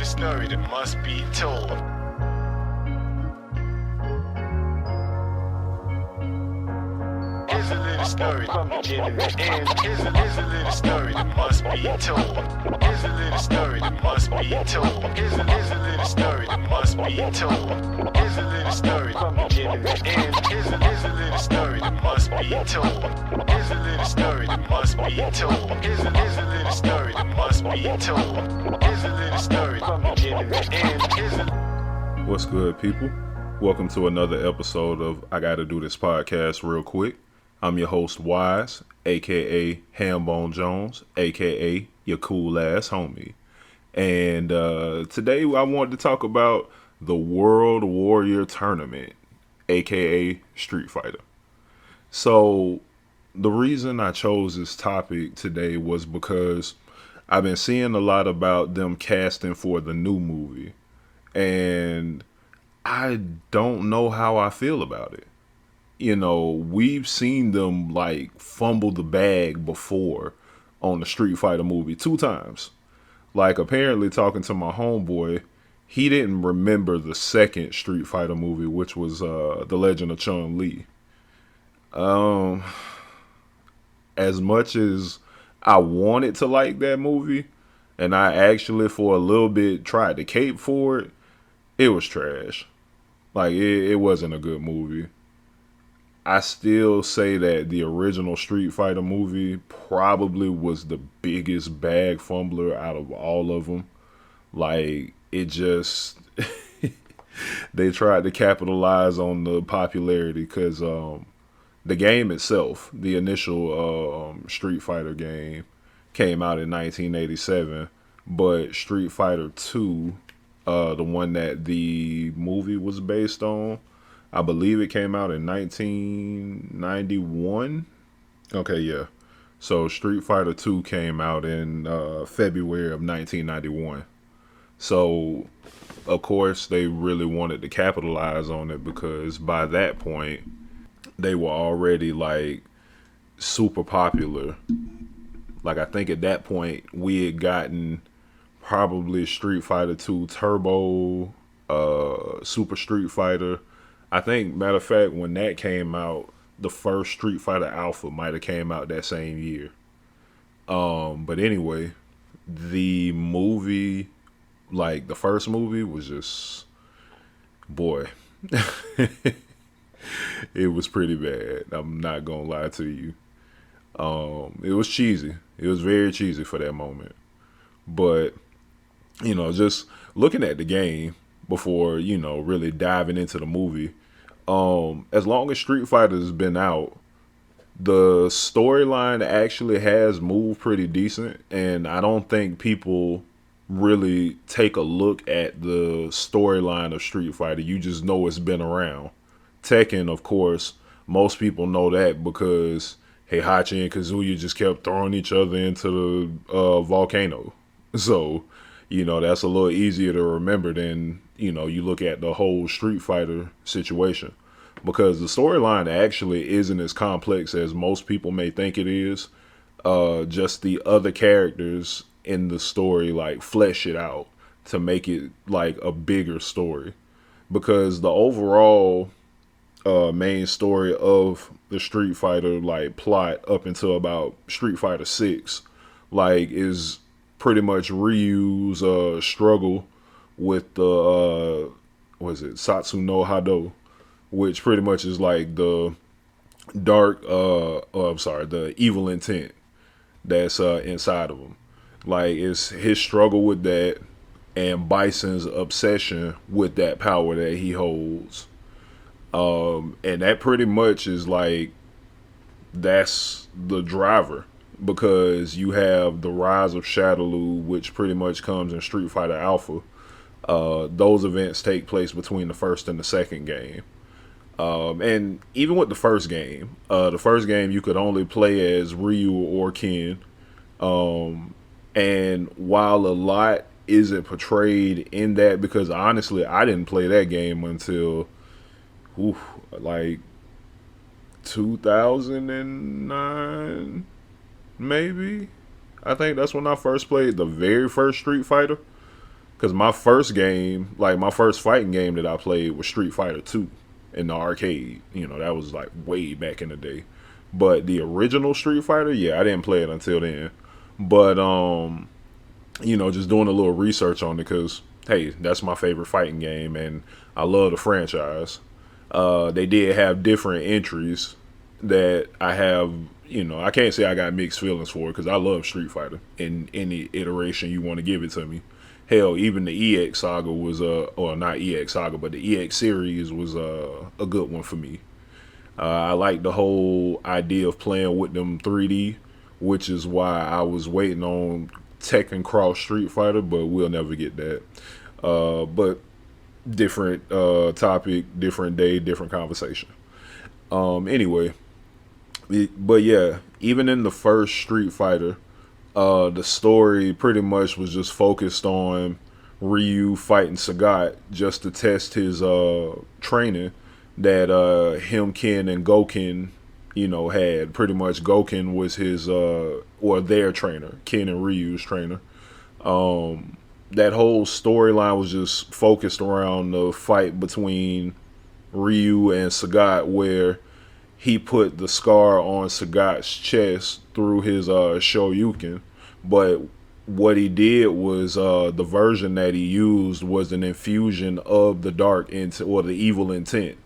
story that must be told. Here's a little story from beginning to end. Here's a little story that must be told. Here's a little story that must be told. Here's a little story that must be told. Here's a little story from beginning to end. Here's a little story that must be told. Here's a little story that must be told. Here's a little story that must be told. Here's a little story from beginning to end. What's good, people? Welcome to another episode of I Gotta Do This Podcast Real Quick. I'm your host, Wise, a.k.a. Hambone Jones, a.k.a. your cool-ass homie. And today I wanted to talk about the World Warrior Tournament, a.k.a. Street Fighter. So the reason I chose this topic today was because I've been seeing a lot about them casting for the new movie. And I don't know how I feel about it. You know, we've seen them like fumble the bag before on the Street Fighter movie 2 times. Like apparently talking to my homeboy, he didn't remember the second Street Fighter movie, which was The Legend of Chun-Li. As much as I wanted to like that movie, and I actually for a little bit tried to cape for it, it was trash. Like it wasn't a good movie. I still say that the original Street Fighter movie probably was the biggest bag fumbler out of all of them. Like, it just... they tried to capitalize on the popularity because the game itself, the initial Street Fighter game, came out in 1987. But Street Fighter 2, the one that the movie was based on, I believe it came out in 1991. Okay, yeah. So Street Fighter 2 came out in February of 1991. So, of course, they really wanted to capitalize on it because by that point, they were already, like, super popular. Like, I think at that point, we had gotten probably Street Fighter 2 Turbo, Super Street Fighter. I think, matter of fact, when that came out, the first Street Fighter Alpha might have came out that same year. But anyway, the movie, like the first movie was just, boy, it was pretty bad. I'm not gonna lie to you. It was cheesy. It was very cheesy for that moment. But, you know, just looking at the game before, you know, really diving into the movie, as long as Street Fighter has been out, the storyline actually has moved pretty decent, and I don't think people really take a look at the storyline of Street Fighter. You just know it's been around. Tekken, of course, most people know that because Heihachi and Kazuya just kept throwing each other into the volcano. So, you know, that's a little easier to remember than, you know, you look at the whole Street Fighter situation. Because the storyline actually isn't as complex as most people may think it is. Just the other characters in the story, like, flesh it out to make it, like, a bigger story. Because the overall main story of the Street Fighter, like, plot up until about Street Fighter 6, like, is pretty much Ryu's struggle with the Satsu no Hado, which pretty much is like the the evil intent that's inside of him. Like, it's his struggle with that and Bison's obsession with that power that he holds. And that pretty much is like, that's the driver. Because you have the rise of Shadaloo, which pretty much comes in Street Fighter Alpha. Those events take place between the first and the second game. And even with the first game you could only play as Ryu or Ken. And while a lot isn't portrayed in that, because honestly, I didn't play that game until, like 2009, maybe. I think that's when I first played the very first Street Fighter. Because my first game, like my first fighting game that I played was Street Fighter 2 in the arcade. You know, that was like way back in the day. But the original Street Fighter, yeah, I didn't play it until then. But you know, just doing a little research on it because hey, that's my favorite fighting game, and I love the franchise. They did have different entries that I have. You know, I can't say I got mixed feelings for it because I love Street Fighter in any iteration you want to give it to me. Hell, even the EX saga was or not EX saga, but the EX series was a good one for me. I like the whole idea of playing with them 3D, which is why I was waiting on Tekken Cross Street Fighter, but we'll never get that. But different topic, different day, different conversation. Anyway, but yeah, even in the first Street Fighter, the story pretty much was just focused on Ryu fighting Sagat just to test his training that him, Ken, and Goken, you know, had. Pretty much Goken was his or their trainer, Ken and Ryu's trainer. That whole storyline was just focused around the fight between Ryu and Sagat, where he put the scar on Sagat's chest through his Shoryuken, but what he did was the version that he used was an infusion of the dark intent or the evil intent,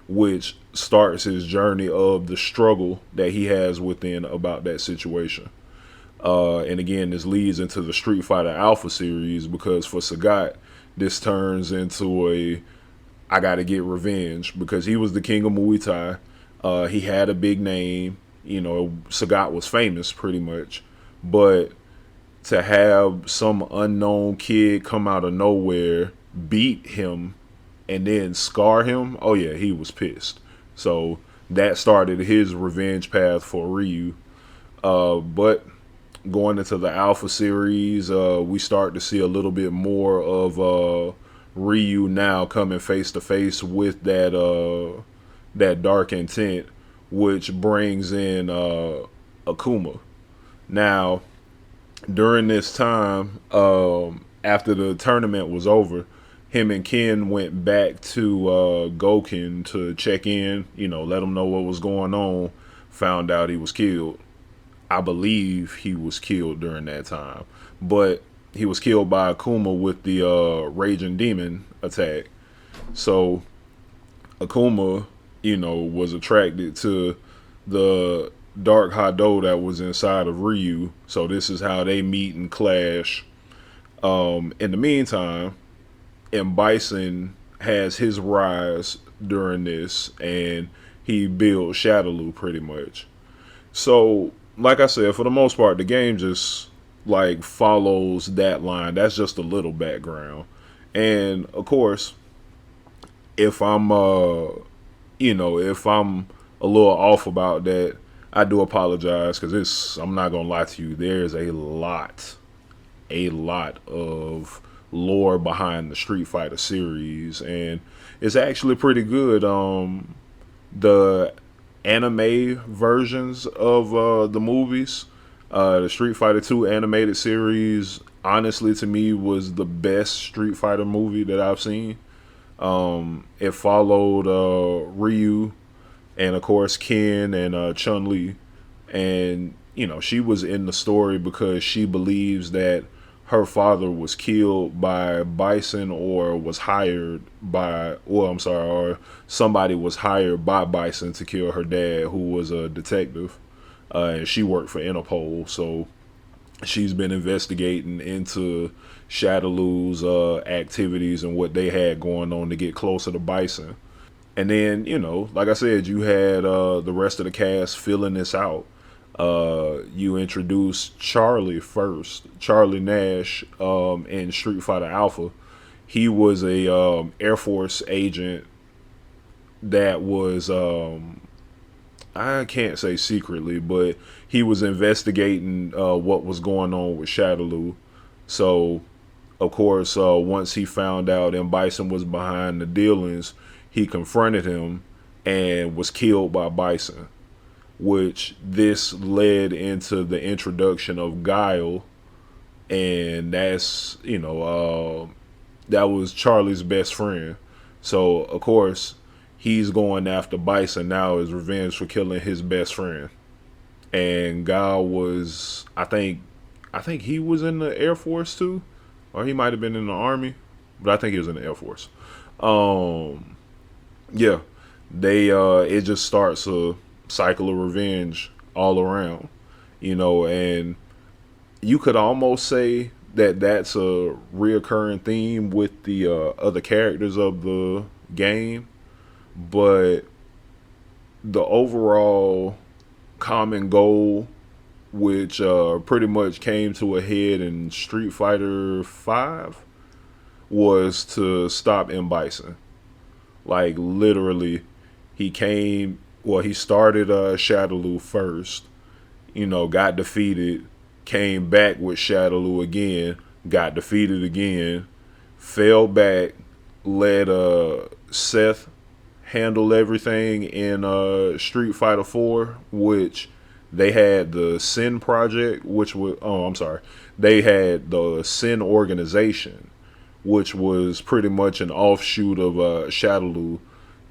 which starts his journey of the struggle that he has within about that situation. And again, this leads into the Street Fighter Alpha series because for Sagat, this turns into a I gotta get revenge because he was the king of Muay Thai. He had a big name. You know, Sagat was famous pretty much. But to have some unknown kid come out of nowhere, beat him, and then scar him, oh yeah, he was pissed. So that started his revenge path for Ryu. But going into the Alpha series, we start to see a little bit more of Ryu now coming face to face with that dark intent, which brings in Akuma. Now, during this time, after the tournament was over, him and Ken went back to Goken to check in, you know, let him know what was going on. Found out he was killed. I believe he was killed during that time, but he was killed by Akuma with the Raging Demon attack. So Akuma, you know, was attracted to the Dark Hado that was inside of Ryu. So this is how they meet and clash. In the meantime, M. Bison has his rise during this, and he builds Shadaloo pretty much. So, like I said, for the most part, the game just like follows that line. That's just a little background. And of course, if I'm if I'm a little off about that, I do apologize because I'm not gonna lie to you, there's a lot of lore behind the Street Fighter series, and it's actually pretty good. The anime versions of the movies, the Street Fighter 2 animated series, honestly to me was the best Street Fighter movie that I've seen. It followed Ryu and of course Ken and Chun-Li, and you know, she was in the story because she believes that her father was killed by Bison or was hired by, or somebody was hired by Bison to kill her dad, who was a detective, and she worked for Interpol. So she's been investigating into Shadaloo's activities and what they had going on to get closer to Bison. And then, you know, like I said, you had the rest of the cast filling this out. You introduced Charlie first, Charlie Nash, in Street Fighter Alpha. He was a Air Force agent that was, I can't say secretly, but he was investigating what was going on with Shadaloo. So, of course, once he found out M. Bison was behind the dealings, he confronted him and was killed by Bison, which this led into the introduction of Guile, and that's, you know, that was Charlie's best friend. So of course he's going after Bison now as revenge for killing his best friend. And Guile was, I think he was in the Air Force too, or he might have been in the Army, but I think he was in the Air Force. Um, yeah, they it just starts a cycle of revenge all around, and you could almost say that that's a reoccurring theme with the other characters of the game, but the overall common goal, which pretty much came to a head in Street Fighter Five, was to stop M Bison. Like literally, he came. Well, he started Shadaloo first. Got defeated. Came back with Shadaloo again. Got defeated again. Fell back. Let Seth handle everything in Street Fighter 4, which they had the Sin Project, which was, oh, I'm sorry, they had the Sin Organization, which was pretty much an offshoot of Shadaloo,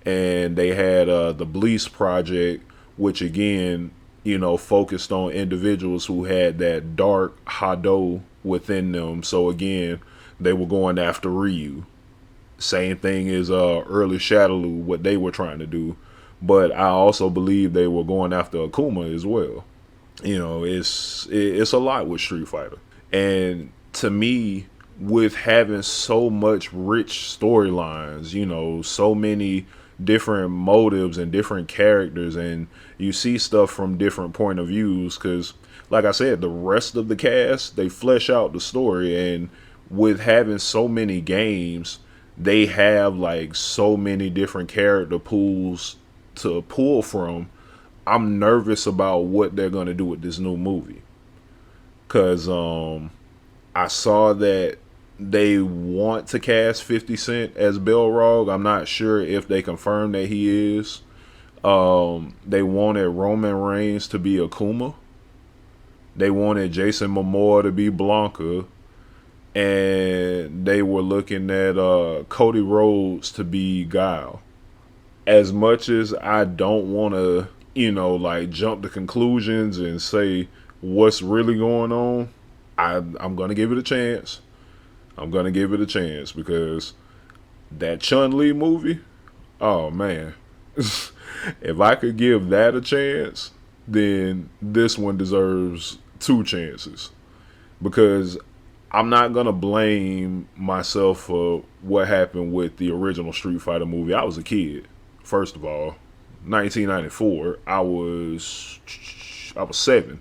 and they had the Bleach Project, which again, focused on individuals who had that dark Hado within them. So again, they were going after Ryu. Same thing as early Shadaloo, what they were trying to do. But I also believe they were going after Akuma as well. It's a lot with Street Fighter. And to me, with having so much rich storylines, so many different motives and different characters, and you see stuff from different point of views, because like I said, the rest of the cast, they flesh out the story. And with having so many games, they have like so many different character pools to pull from. I'm nervous about what they're going to do with this new movie, because I saw that they want to cast 50 Cent as Balrog. I'm not sure if they confirmed that he is. They wanted Roman Reigns to be Akuma. They wanted Jason Momoa to be Blanca. And they were looking at Cody Rhodes to be Guile. As much as I don't want to, like jump to conclusions and say what's really going on, I'm going to give it a chance. I'm going to give it a chance because that Chun-Li movie, oh man. If I could give that a chance, then this one deserves 2 chances. Because I'm not going to blame myself for what happened with the original Street Fighter movie. I was a kid, first of all. 1994, I was 7.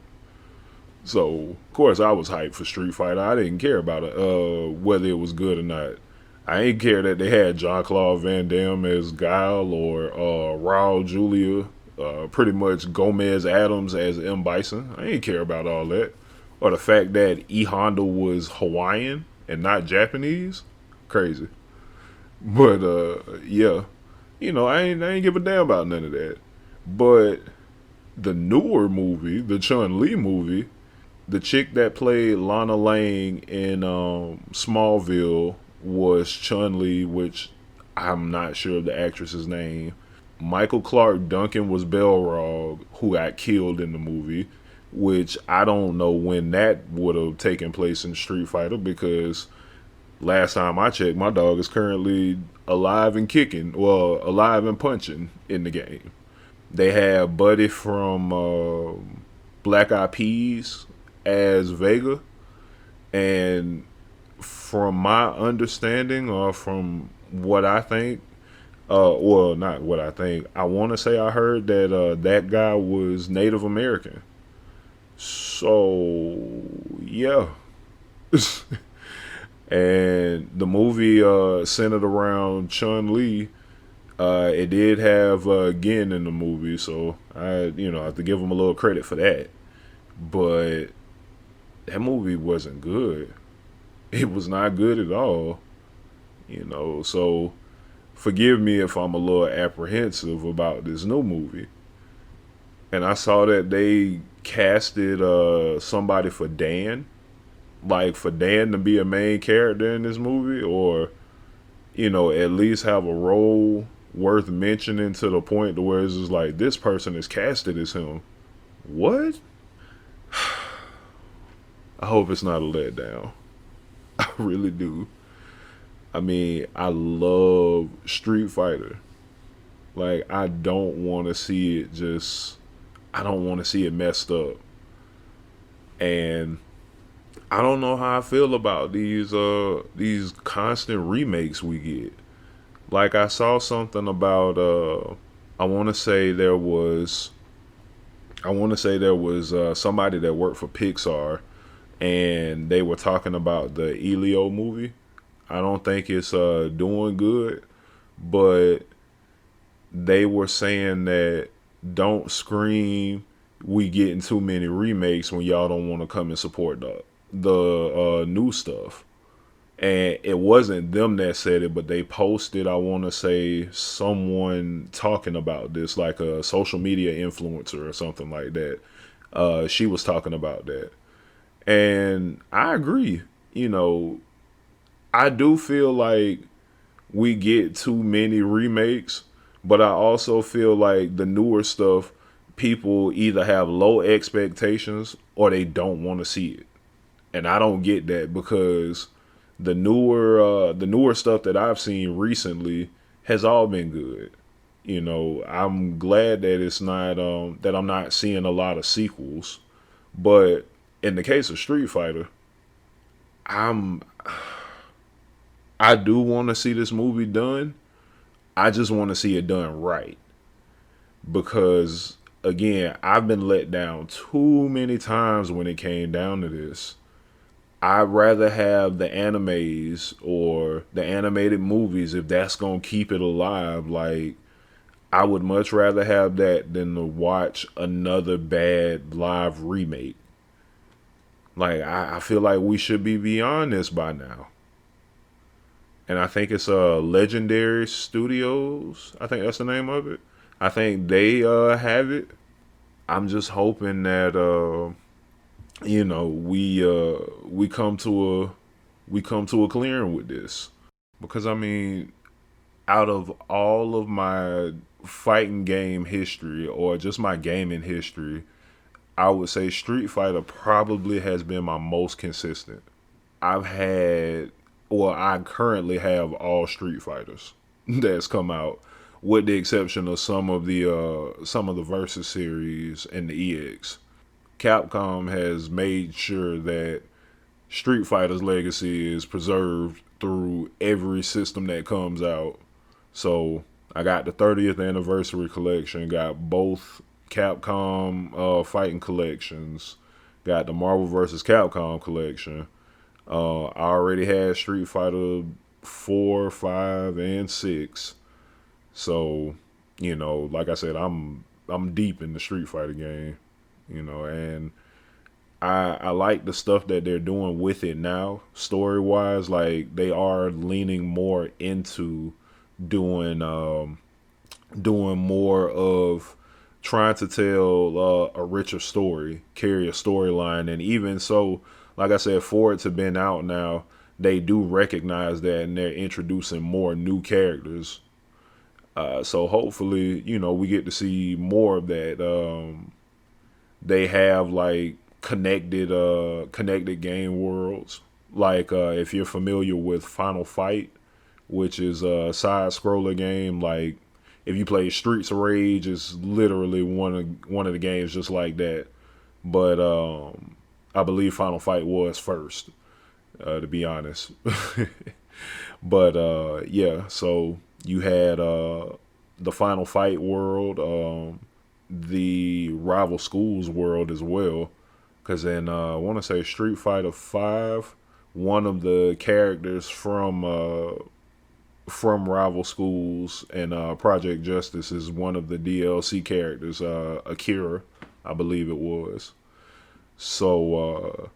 So, of course, I was hyped for Street Fighter. I didn't care about it, whether it was good or not. I didn't care that they had Jean-Claude Van Damme as Guile or Raul Julia, pretty much Gomez Adams as M. Bison. I didn't care about all that. Or the fact that E. Honda was Hawaiian and not Japanese. Crazy. But, yeah. I ain't give a damn about none of that. But the newer movie, the Chun-Li movie, the chick that played Lana Lang in Smallville was Chun-Li, which I'm not sure of the actress's name. Michael Clark Duncan was Balrog, who got killed in the movie, which I don't know when that would have taken place in Street Fighter, because last time I checked, my dog is currently alive and kicking, well, alive and punching in the game. They have Buddy from Black Eyed Peas as Vega, and from my understanding, or from what I think, well, not what I think, I want to say I heard that that guy was Native American. So, yeah. And the movie centered around Chun-Li. It did have Gin in the movie, so I have to give him a little credit for that. But that movie wasn't good. It was not good at all. So forgive me if I'm a little apprehensive about this new movie. And I saw that they casted somebody for Dan. Like for Dan to be a main character in this movie, or at least have a role worth mentioning to the point to where it's just like this person is casted as him. What? I hope it's not a letdown. I really do. I mean, I love Street Fighter. Like, I don't want to see it just. I don't want to see it messed up. And I don't know how I feel about these constant remakes we get. Like, I saw something about I want to say there was somebody that worked for Pixar, and they were talking about the Elio movie. I don't think it's doing good, but they were saying that don't scream we getting too many remakes when y'all don't want to come and support the new stuff. And it wasn't them that said it, but they posted, I want to say, someone talking about this, like a social media influencer or something like that. She was talking about that. And I agree. I do feel like we get too many remakes, but I also feel like the newer stuff, people either have low expectations or they don't want to see it. And I don't get that because the newer stuff that I've seen recently has all been good. I'm glad that it's not that I'm not seeing a lot of sequels. But in the case of Street Fighter, I'm I do want to see this movie done. I just want to see it done right. Because again, I've been let down too many times when it came down to this. I'd rather have the animes or the animated movies if that's gonna keep it alive. Like, I would much rather have that than to watch another bad live remake. Like, I feel like we should be beyond this by now. And I think it's Legendary Studios. I think that's the name of it. I think they have it. I'm just hoping that we come to a clearing with this. Because I mean, out of all of my fighting game history or just my gaming history, I would say Street Fighter probably has been my most consistent. I've had, or I currently have all Street Fighters that's come out, with the exception of some of the Versus series and the EX. Capcom has made sure that Street Fighter's legacy is preserved through every system that comes out. So I got the 30th anniversary collection, got both Capcom fighting collections, got the Marvel vs. Capcom collection. I already had Street Fighter 4, 5, and 6. So, like I said, I'm deep in the Street Fighter game, and I like the stuff that they're doing with it now, story wise. Like, they are leaning more into doing doing more of trying to tell a richer story, carry a storyline, and even so, like I said, for it to been out now, they do recognize that and they're introducing more new characters. So hopefully, we get to see more of that. They have like connected game worlds. Like if you're familiar with Final Fight, which is a side scroller game, like if you play Streets of Rage, it's literally one of the games just like that. But I believe Final Fight was first, to be honest. But yeah, so you had the Final Fight world, the Rival Schools world as well. Because in I want to say Street Fighter 5, one of the characters from Rival Schools and Project Justice is one of the DLC characters, Akira, I believe it was. So,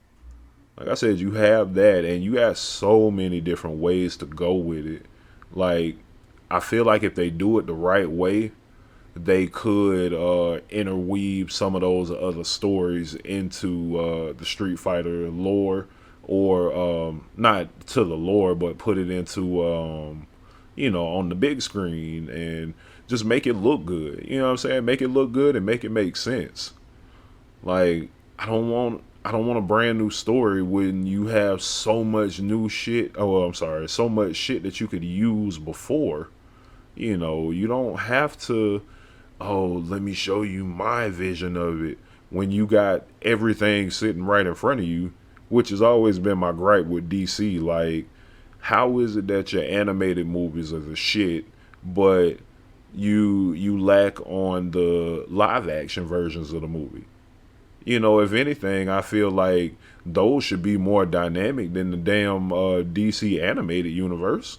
like I said, you have that, and you got so many different ways to go with it. Like, I feel like if they do it the right way, they could interweave some of those other stories into the Street Fighter lore, or not to the lore, but put it into on the big screen and just make it look good. You know what I'm saying? Make it look good and make it make sense. Like, I don't want a brand new story when you have so much new shit. Oh, I'm sorry, so much shit that you could use before. You don't have to, oh, let me show you my vision of it when you got everything sitting right in front of you, which has always been my gripe with DC. Like, how is it that your animated movies are the shit, but you lack on the live action versions of the movie? If anything, I feel like those should be more dynamic than the damn DC animated universe.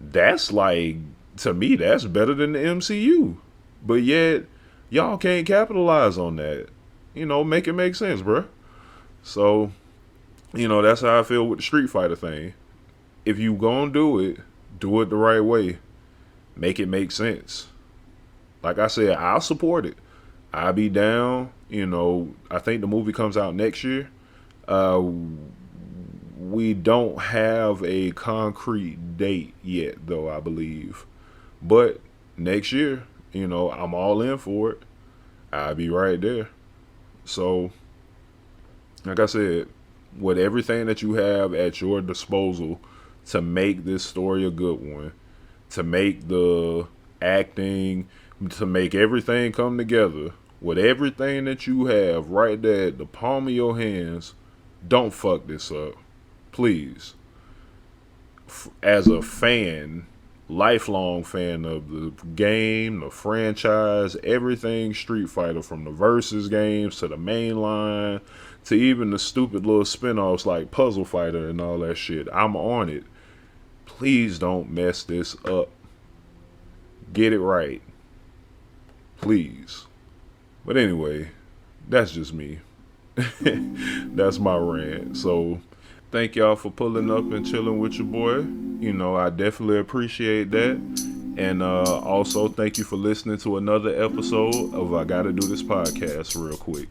That's like, to me, that's better than the MCU. But yet, y'all can't capitalize on that. Make it make sense, bruh. So, that's how I feel with the Street Fighter thing. If you gonna do it the right way. Make it make sense. Like I said, I'll support it. I'll be down. I think the movie comes out next year. We don't have a concrete date yet, though, I believe. But next year, I'm all in for it. I'll be right there. So, like I said, with everything that you have at your disposal to make this story a good one, to make the acting, to make everything come together, with everything that you have right there at the palm of your hands, don't fuck this up. Please. As a fan, lifelong fan of the game, the franchise, everything Street Fighter, from the versus games to the main line to even the stupid little spin-offs like Puzzle Fighter and all that shit, I'm on it. Please don't mess this up. Get it right. Please. But anyway, that's just me. That's my rant. So, thank y'all for pulling up and chilling with your boy. I definitely appreciate that. And also, thank you for listening to another episode of I Gotta Do This Podcast real quick.